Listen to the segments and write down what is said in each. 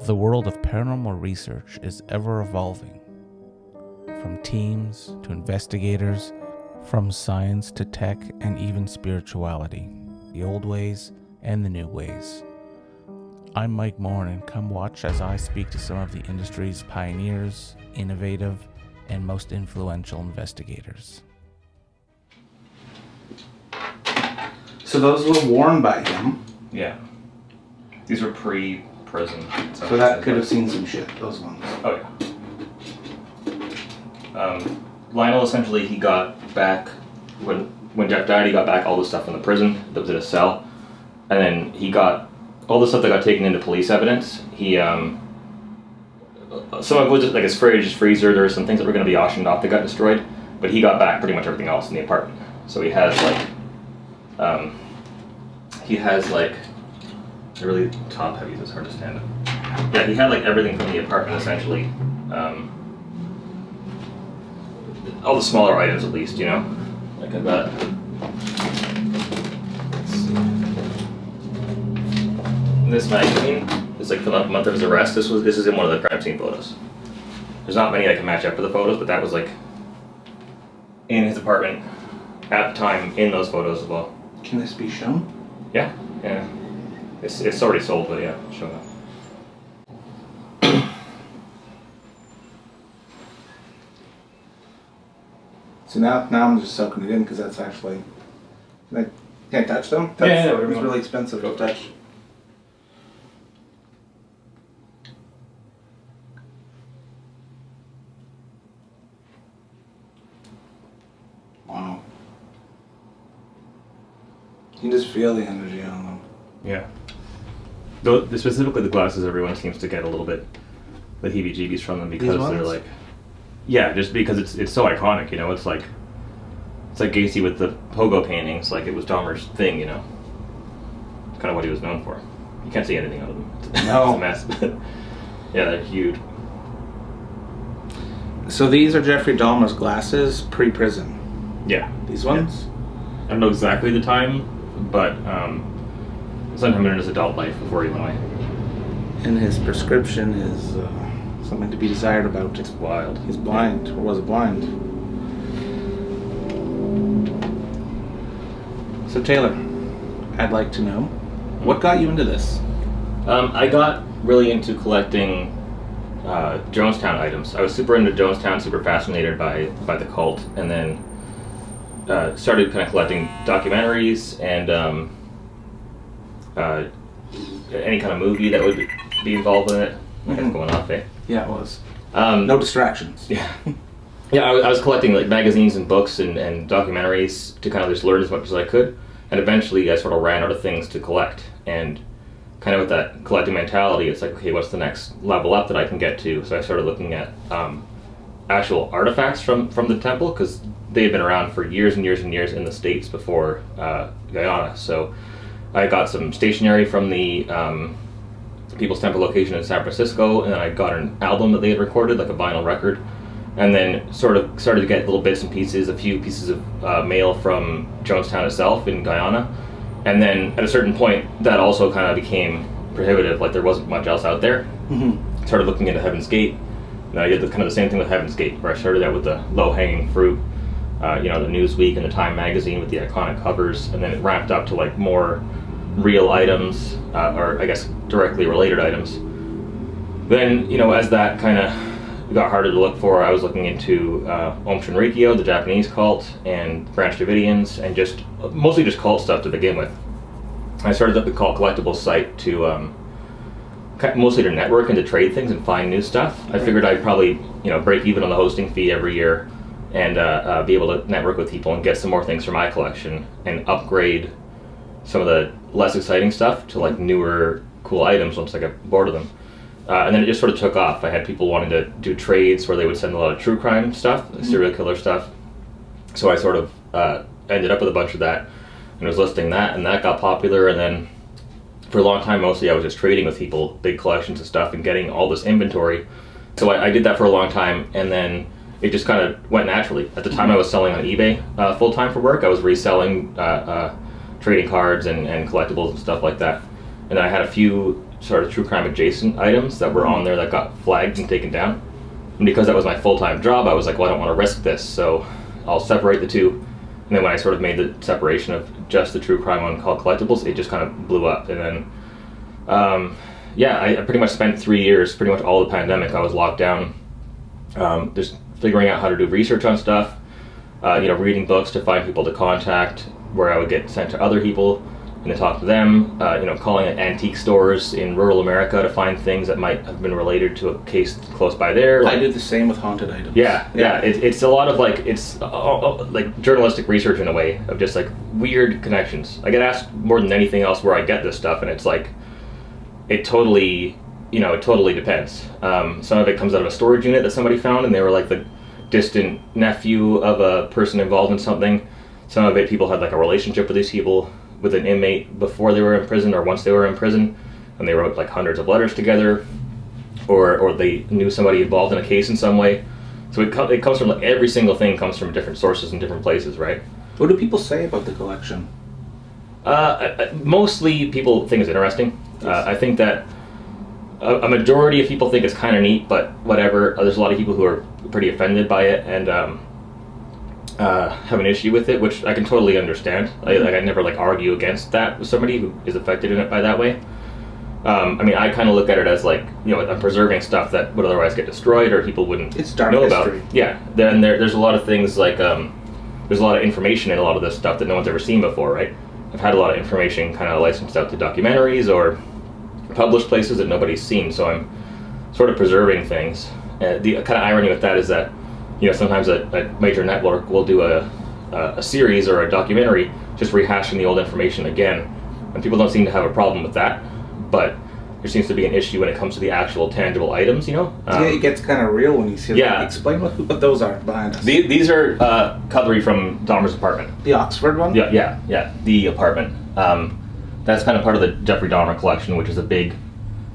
The world of paranormal research is ever evolving. From teams to investigators, from science to tech and even spirituality, the old ways and the new ways. I'm Mike Moore, and come watch as I speak to some of the industry's pioneers, innovative, and most influential investigators. So those were worn by him. Yeah. These were pre-prison. So that could have seen some shit, those ones. Oh, yeah. Lionel, essentially, he got back, when Jeff died, he got back all the stuff from the prison that was in a cell. And then he got all the stuff that got taken into police evidence. He, some of it was just like his fridge, his freezer, there were some things that were going to be auctioned off that got destroyed. But he got back pretty much everything else in the apartment. So he has like, really top heavy, it's hard to stand up. Yeah, he had like everything from the apartment essentially. All the smaller items at least, you know? Like I've got, this magazine is like from the month of his arrest. This is in one of the crime scene photos. There's not many that can match up to the photos, but that was like in his apartment at the time in those photos as well. Can this be shown? Yeah. It's already sold, but yeah, show up. So now I'm just soaking it in because that's actually, like, can't touch them? Yeah, It's whatever you want. really expensive to touch. Wow. You can just feel the energy on them. Yeah. Though specifically the glasses, everyone seems to get a little bit the heebie-jeebies from them because they're like, yeah, just because it's so iconic, you know. It's like Gacy with the pogo paintings, like it was Dahmer's thing, you know. It's kind of what he was known for. You can't see anything out of them. No. It's a mess. Yeah, they're huge. So these are Jeffrey Dahmer's glasses pre-prison. Yeah. These ones? I don't know exactly the time, but sometime in his adult life before he went away. And his prescription is something to be desired about. It's wild. He's blind, or was blind. So Taylor, I'd like to know, what got you into this? I got really into collecting Jonestown items. I was super into Jonestown, super fascinated by the cult, and then started kind of collecting documentaries and any kind of movie that would be involved in it. I guess going off, eh? Yeah, it was. No distractions. Yeah. Yeah, I was collecting like magazines and books and documentaries to kind of just learn as much as I could. And eventually I sort of ran out of things to collect. And kind of with that collecting mentality, it's like, okay, what's the next level up that I can get to? So I started looking at actual artifacts from the temple, because they had been around for years and years and years in the States before Guyana. So I got some stationery from the People's Temple location in San Francisco, and then I got an album that they had recorded, like a vinyl record, and then sort of started to get little bits and pieces, a few pieces of mail from Jonestown itself in Guyana. And then at a certain point, that also kind of became prohibitive, like there wasn't much else out there. Mm-hmm. Started looking into Heaven's Gate, and I did kind of the same thing with Heaven's Gate, where I started out with the low-hanging fruit, the Newsweek and the Time magazine with the iconic covers, and then it ramped up to like more real items, or I guess directly related items. Then, as that kind of got harder to look for, I was looking into Aum Shinrikyo, the Japanese cult, and Branch Davidians, and just mostly just cult stuff to begin with. I started up the Cult Collectibles site to mostly to network and to trade things and find new stuff. I figured I'd probably break even on the hosting fee every year and be able to network with people and get some more things for my collection and upgrade some of the less exciting stuff to like newer cool items once I got bored of them. And then it just sort of took off. I had people wanting to do trades where they would send a lot of true crime stuff, serial killer stuff. So I sort of ended up with a bunch of that and was listing that, and that got popular. And then for a long time, mostly I was just trading with people, big collections of stuff, and getting all this inventory. So I did that for a long time, and then it just kind of went naturally. At the time I was selling on eBay full-time for work. I was reselling trading cards and collectibles and stuff like that. And then I had a few sort of true crime adjacent items that were on there that got flagged and taken down. And because that was my full-time job, I was like, well, I don't want to risk this, so I'll separate the two. And then when I sort of made the separation of just the true crime one called collectibles, it just kind of blew up. And then, I pretty much spent 3 years, pretty much all the pandemic, I was locked down, just figuring out how to do research on stuff, reading books to find people to contact, where I would get sent to other people and to talk to them, calling at antique stores in rural America to find things that might have been related to a case close by there. I do the same with haunted items. Yeah. It's a lot of like journalistic research in a way of just like weird connections. I get asked more than anything else where I get this stuff, and it's like it totally depends. Some of it comes out of a storage unit that somebody found, and they were like the distant nephew of a person involved in something. Some of it, people had like a relationship with these people, with an inmate before they were in prison or once they were in prison, and they wrote like hundreds of letters together, or they knew somebody involved in a case in some way. So it comes from, like, every single thing comes from different sources and different places, right? What do people say about the collection? Mostly people think it's interesting. Yes. I think that a majority of people think it's kind of neat, but whatever. There's a lot of people who are pretty offended by it and have an issue with it, which I can totally understand. I never argue against that with somebody who is affected in it by that way. I kind of look at it as I'm preserving stuff that would otherwise get destroyed or people wouldn't know history. about. Yeah, then there's a lot of things there's a lot of information in a lot of this stuff that no one's ever seen before, right? I've had a lot of information kind of licensed out to documentaries or published places that nobody's seen, so I'm sort of preserving things. The kind of irony with that is that sometimes a major network will do a series or a documentary just rehashing the old information again, and people don't seem to have a problem with that, but there seems to be an issue when it comes to the actual tangible items, it gets kind of real when you see it. Yeah. Explain what those are behind us. These are cutlery from Dahmer's apartment. The Oxford one? Yeah, the apartment. That's kind of part of the Jeffery Dahmer collection, which is a big,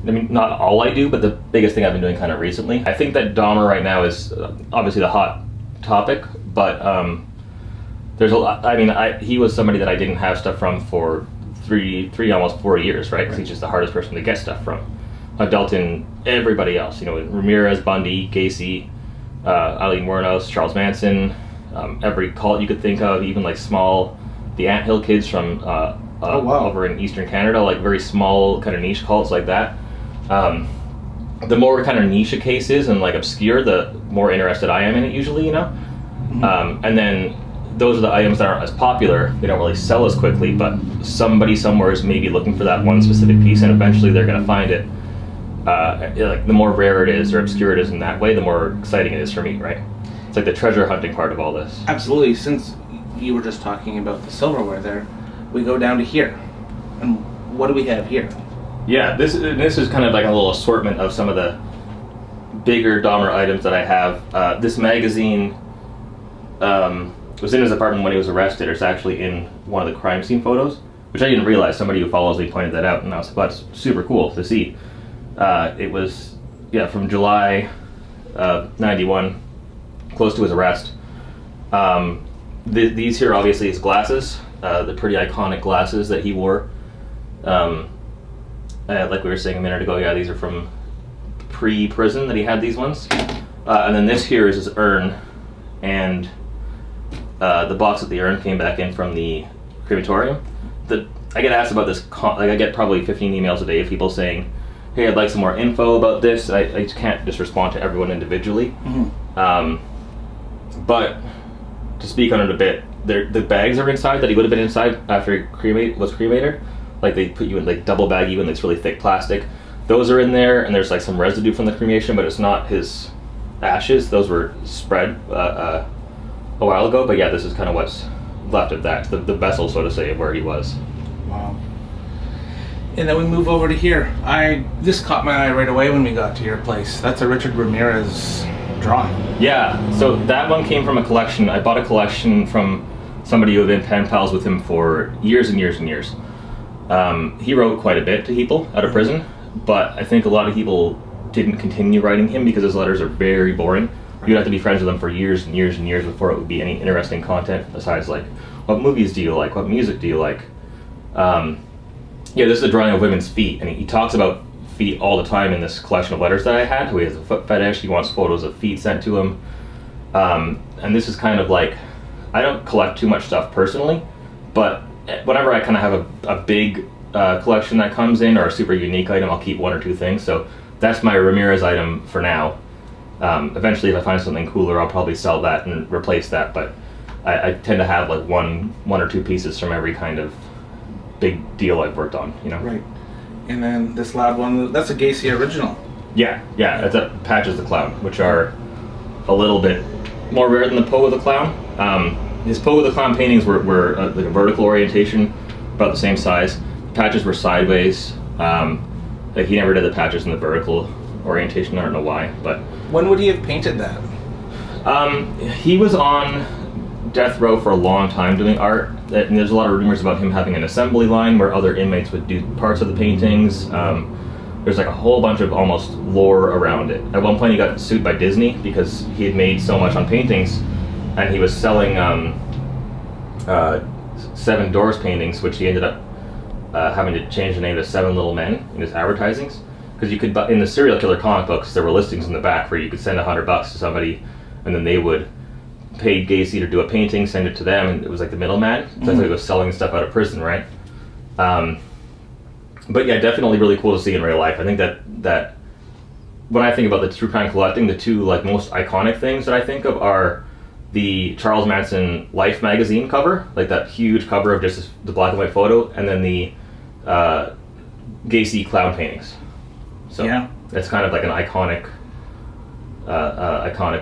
not all I do, but the biggest thing I've been doing kind of recently. I think that Dahmer right now is obviously the hot topic, but there's a lot. He was somebody that I didn't have stuff from for three, almost 4 years, right? Because he's just the hardest person to get stuff from. I've dealt in everybody else, Ramirez, Bundy, Gacy, Eileen Wuornos, Charles Manson, every cult you could think of, even the Anthill kids from over in Eastern Canada, very small kind of niche cults like that. The more kind of niche a case is and obscure, the more interested I am in it usually, Mm-hmm. And then those are the items that aren't as popular. They don't really sell as quickly, but somebody somewhere is maybe looking for that one specific piece, and eventually they're going to find it. The more rare it is or obscure it is in that way, the more exciting it is for me, right? It's like the treasure hunting part of all this. Absolutely. Since you were just talking about the silverware there, we go down to here. And what do we have here? Yeah, this is kind of like a little assortment of some of the bigger Dahmer items that I have. This magazine was in his apartment when he was arrested. It's actually in one of the crime scene photos, which I didn't realize. Somebody who follows me pointed that out, and I was like, that's super cool to see. It was, from July of 91, close to his arrest. These here, obviously, his glasses, the pretty iconic glasses that he wore. Like we were saying a minute ago, these are from pre-prison that he had these ones. And then this here is his urn, and the box of the urn came back in from the crematorium. I get asked about this, I get probably 15 emails a day of people saying, hey, I'd like some more info about this. I just can't just respond to everyone individually. Mm-hmm. But to speak on it a bit, the bags are inside that he would have been inside after he was cremated. They put you in double bag you in this really thick plastic. Those are in there, and there's some residue from the cremation, but it's not his ashes. Those were spread a while ago, but this is kind of what's left of that, the vessel, so to say, of where he was. Wow. And then we move over to here. This caught my eye right away when we got to your place. That's a Richard Ramirez drawing. Yeah, so that one came from a collection. I bought a collection from somebody who had been pen pals with him for years and years and years. He wrote quite a bit to people out of prison, but I think a lot of people didn't continue writing him because his letters are very boring. You'd have to be friends with him for years and years and years before it would be any interesting content besides what movies do you like, what music do you like. This is a drawing of women's feet, and he talks about feet all the time in this collection of letters that I had. He has a foot fetish. He wants photos of feet sent to him. And this is kind of like, I don't collect too much stuff personally, but whenever I kind of have a big collection that comes in, or a super unique item, I'll keep one or two things. So that's my Ramirez item for now. Eventually, if I find something cooler, I'll probably sell that and replace that, but I tend to have like one or two pieces from every kind of big deal I've worked on, you know? Right. And then this loud one, that's a Gacy original. Yeah, that's a Patches the Clown, which are a little bit more rare than the Poe of the Clown. His Poe of the Clown paintings were like a vertical orientation, about the same size. Patches were sideways. Like he never did the patches in the vertical orientation. I don't know why, but When would he have painted that? he was on death row for a long time doing art, and there's a lot of rumors about him having an assembly line where other inmates would do parts of the paintings. There's like a whole bunch of almost lore around it. At one point he got sued by Disney because he had made so much on paintings, and he was selling Seven Doors paintings, which he ended up having to change the name to Seven Little Men in his advertisings. Because you could buy, in the serial killer comic books, there were listings in the back where you could send $100 to somebody, and then they would pay Gacy to do a painting, send it to them, and it was like the middleman. So that's how he was selling stuff out of prison, right? But yeah, definitely really cool to see in real life. I think that when I think about the true crime collecting, the two like most iconic things that I think of are the Charles Manson Life magazine cover, like that huge cover of just the black and white photo, and then the Gacy clown paintings. So Yeah. it's kind of like an iconic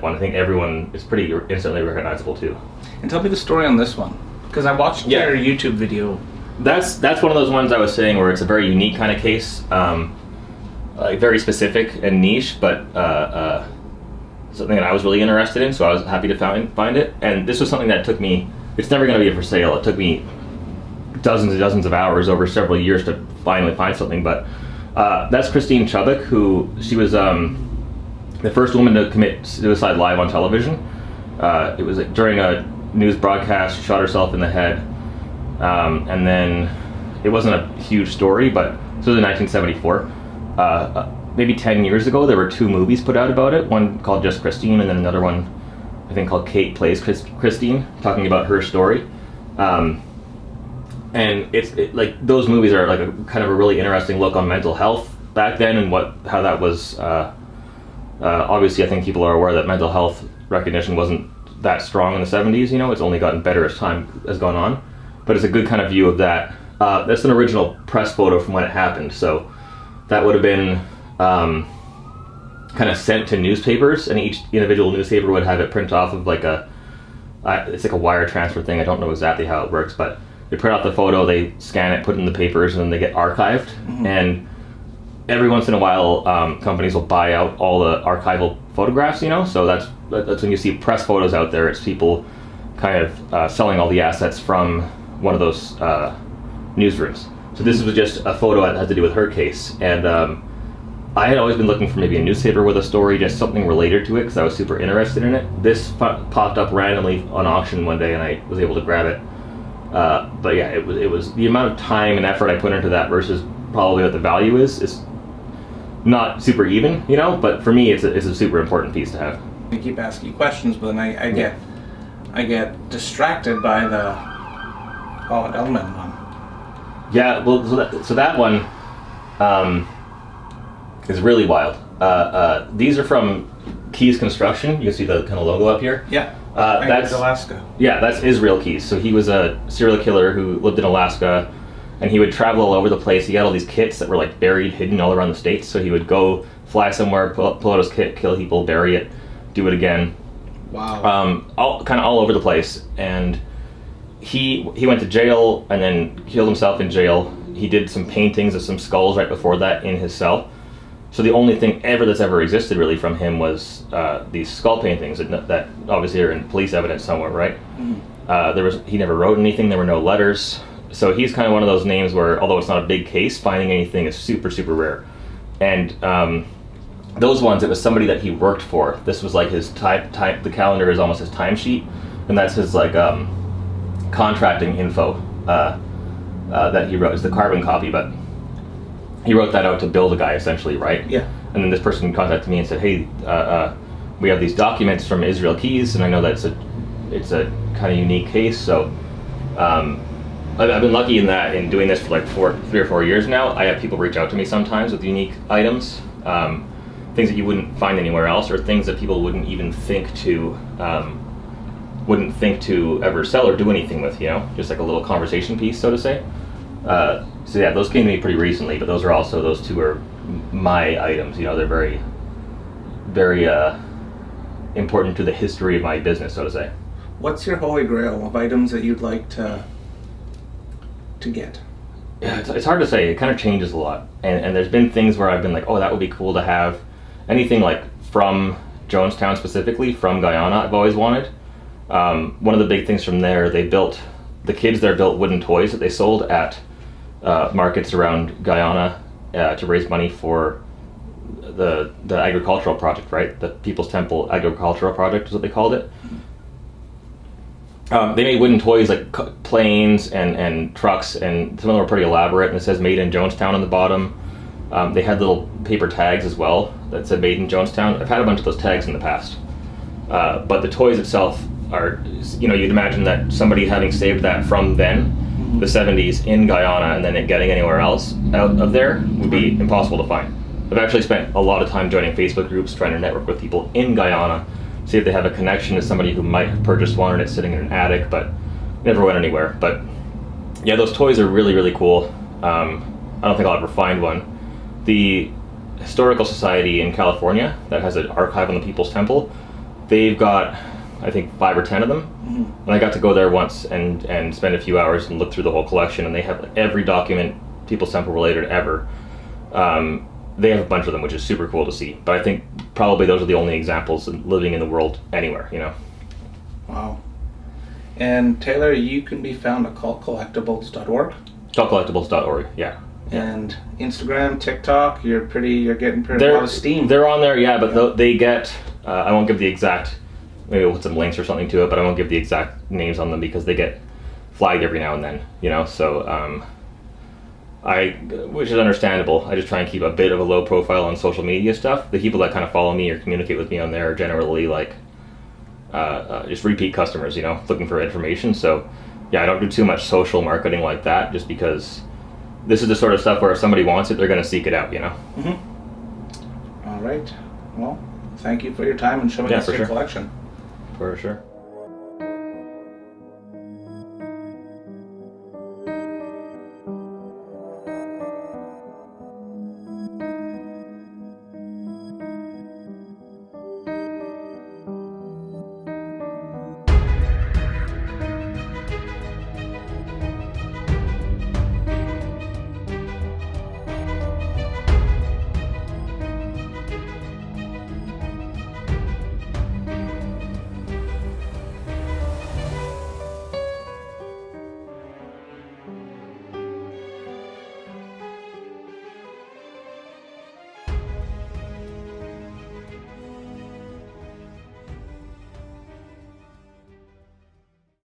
one. I think everyone, it's pretty instantly recognizable too. And tell me the story on this one, because I watched your YouTube video. That's one of those ones I was saying where it's a very unique kind of case, like very specific and niche, but something that I was really interested in, so I was happy to find it. And this was something that took me, it's never going to be for sale, it took me dozens and dozens of hours over several years to finally find something, but that's Christine Chubbuck, who, she was the first woman to commit suicide live on television. It was during a news broadcast. She shot herself in the head. And then it wasn't a huge story, but this was in 1974. Maybe 10 years ago, there were two movies put out about it. One called Just Christine, and then another one, I think, called Kate Plays Christine, talking about her story. And it's like those movies are like a kind of a really interesting look on mental health back then, and how that was. Obviously, I think people are aware that mental health recognition wasn't that strong in the 70s. You know, it's only gotten better as time has gone on. But it's a good kind of view of that. That's an original press photo from when it happened. So that would have been kind of sent to newspapers, and each individual newspaper would have it print off of like it's like a wire transfer thing. I don't know exactly how it works, but they print out the photo, they scan it, put it in the papers, and then they get archived. Mm-hmm. And every once in a while, companies will buy out all the archival photographs, you know? So that's when you see press photos out there, it's people kind of selling all the assets from one of those newsrooms. So this was just a photo that had to do with her case. And I had always been looking for maybe a newspaper with a story, just something related to it, because I was super interested in it. This popped up randomly on auction one day, and I was able to grab it. But yeah, it was the amount of time and effort I put into that versus probably what the value is not super even, you know. But for me, it's a super important piece to have. I keep asking you questions, but then I get distracted by the Edelman one. Yeah, well, so that one is really wild. These are from Keys Construction. You can see the kind of logo up here. Yeah. That's Alaska. Yeah, that's Israel Keys. So he was a serial killer who lived in Alaska, and he would travel all over the place. He had all these kits that were like buried, hidden all around the states. So he would go fly somewhere, pull out his kit, kill people, bury it, do it again. Wow. All over the place. And he went to jail and then killed himself in jail. He did some paintings of some skulls right before that in his cell. So the only thing that's ever existed really from him was these skull paintings that obviously are in police evidence somewhere, right? Mm-hmm. He never wrote anything. There were no letters. So he's kind of one of those names where, although it's not a big case, finding anything is super, super rare. And those ones, it was somebody that he worked for. This was like his type. The calendar is almost his timesheet, and that's his like contracting info that he wrote. It's the carbon copy, but he wrote that out to bill the guy, essentially, right? Yeah. And then this person contacted me and said, hey, we have these documents from Israel Keys, and I know that it's a kind of unique case, so I've been lucky in doing this for like 3 or 4 years now. I have people reach out to me sometimes with unique items, things that you wouldn't find anywhere else, or things that people wouldn't even think to ever sell or do anything with, just like a little conversation piece, so to say. So yeah, those came to me pretty recently, but those two are my items. They're very, very important to the history of my business, so to say. What's your holy grail of items that you'd like to get? Yeah, it's hard to say. It kind of changes a lot, and there's been things where I've been like, oh, that would be cool to have. Anything like from Jonestown specifically, from Guyana, I've always wanted. One of the big things from there, the kids there built wooden toys that they sold at markets around Guyana to raise money for the agricultural project, right? The People's Temple Agricultural Project is what they called it. They made wooden toys like planes and trucks, and some of them were pretty elaborate, and it says made in Jonestown on the bottom. They had little paper tags as well that said made in Jonestown. I've had a bunch of those tags in the past. But the toys itself are, you'd imagine that somebody having saved that from then, the 70s, in Guyana, and then it getting anywhere else out of there would be impossible to find. I've actually spent a lot of time joining Facebook groups, trying to network with people in Guyana, see if they have a connection to somebody who might have purchased one and it's sitting in an attic, but never went anywhere. But yeah, those toys are really, really cool. I don't think I'll ever find one. The Historical Society in California that has an archive on the People's Temple, they've got, I think, 5 or 10 of them. Mm-hmm. And I got to go there once and spend a few hours and look through the whole collection, and they have every document People's Temple related ever. They have a bunch of them, which is super cool to see. But I think probably those are the only examples living in the world anywhere, Wow. And Taylor, you can be found at cultcollectibles.org. Cultcollectibles.org, yeah. And Instagram, TikTok, you're getting a lot of steam. They're on there, yeah, but they get, I won't give the exact, maybe we'll put some links or something to it, but I won't give the exact names on them because they get flagged every now and then, so which is understandable. I just try and keep a bit of a low profile on social media stuff. The people that kind of follow me or communicate with me on there are generally like just repeat customers, looking for information. So yeah, I don't do too much social marketing like that, just because this is the sort of stuff where if somebody wants it, they're going to seek it out, Mm-hmm. All right. Well, thank you for your time and showing us your collection. For sure.